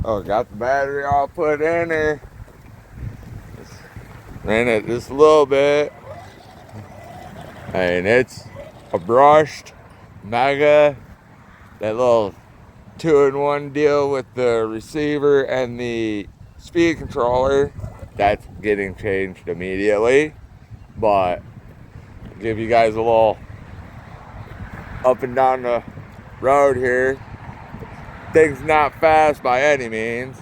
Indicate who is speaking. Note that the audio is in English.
Speaker 1: Oh, got the battery all put in there. Ran it just a little bit. And it's a brushed Mega. That little 2-in-1 deal with the receiver and the speed controller. That's getting changed immediately. But I'll give you guys a little up and down the road here. Things not fast by any means.